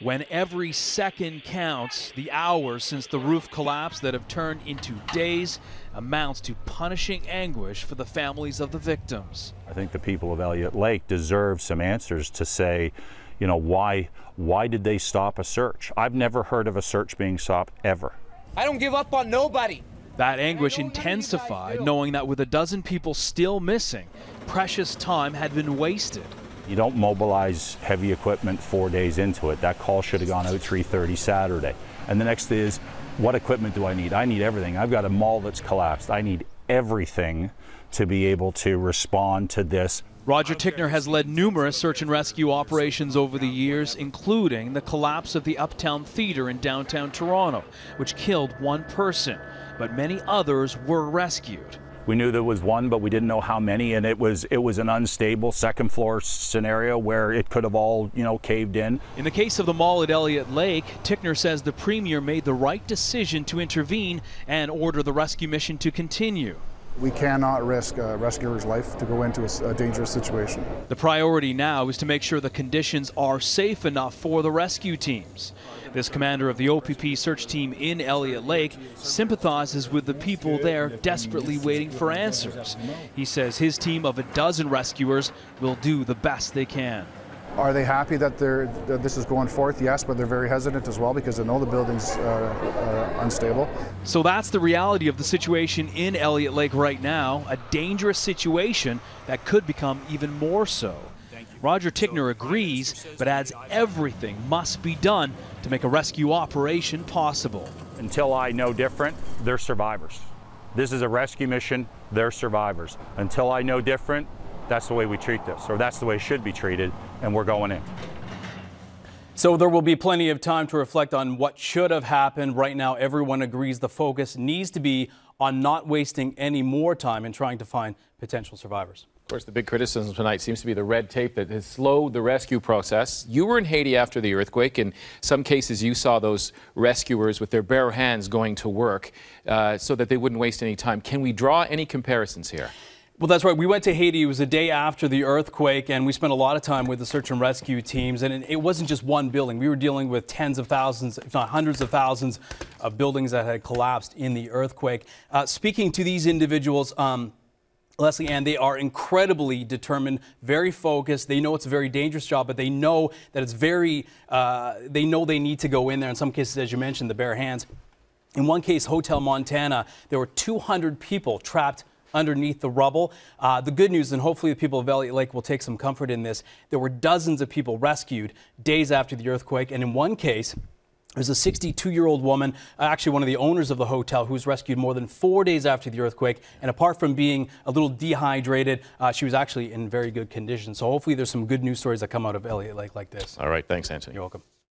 When every second counts, the hours since the roof collapsed that have turned into days amounts to punishing anguish for the families of the victims. I think the people of Elliott Lake deserve some answers to say, you know, why did they stop a search? I've never heard of a search being stopped ever. I don't give up on nobody. That anguish intensified knowing that with a dozen people still missing, precious time had been wasted. You don't mobilize heavy equipment 4 days into it. That call should have gone out 3:30 Saturday. And the next is, what equipment do I need? I need everything. I've got a mall that's collapsed. I need everything to be able to respond to this. Roger Tickner has led numerous search and rescue operations over the years, including the collapse of the Uptown Theatre in downtown Toronto, which killed one person, but many others were rescued. We knew there was one, but we didn't know how many, and it was an unstable second floor scenario where it could have all, caved in. In the case of the mall at Elliott Lake, Tickner says the Premier made the right decision to intervene and order the rescue mission to continue. We cannot risk a rescuer's life to go into a dangerous situation. The priority now is to make sure the conditions are safe enough for the rescue teams. This commander of the OPP search team in Elliott Lake sympathizes with the people there desperately waiting for answers. He says his team of a dozen rescuers will do the best they can. Are they happy that this is going forth? Yes, but they're very hesitant as well because they know the building's unstable. So that's the reality of the situation in Elliott Lake right now, a dangerous situation that could become even more so. Roger Tickner agrees, but adds everything must be done to make a rescue operation possible. Until I know different, they're survivors. This is a rescue mission, they're survivors. Until I know different, that's the way we treat this, or that's the way it should be treated, and we're going in. So there will be plenty of time to reflect on what should have happened. Right now, everyone agrees the focus needs to be on not wasting any more time in trying to find potential survivors. Of course, the big criticism tonight seems to be the red tape that has slowed the rescue process. You were in Haiti after the earthquake. In some cases, you saw those rescuers with their bare hands going to work so that they wouldn't waste any time. Can we draw any comparisons here? Well, that's right. We went to Haiti. It was the day after the earthquake, and we spent a lot of time with the search and rescue teams. And it wasn't just one building. We were dealing with tens of thousands, if not hundreds of thousands of buildings that had collapsed in the earthquake. Speaking to these individuals, Leslie Ann, they are incredibly determined, very focused. They know it's a very dangerous job, but they know that it's they know they need to go in there. In some cases, as you mentioned, the bare hands. In one case, Hotel Montana, there were 200 people trapped underneath the rubble. The good news, and hopefully the people of Elliott Lake will take some comfort in this, there were dozens of people rescued days after the earthquake, and in one case, there's a 62-year-old woman, actually one of the owners of the hotel, who was rescued more than 4 days after the earthquake. And apart from being a little dehydrated, she was actually in very good condition. So hopefully there's some good news stories that come out of Elliott Lake like this. All right. Thanks, Antony. You're welcome.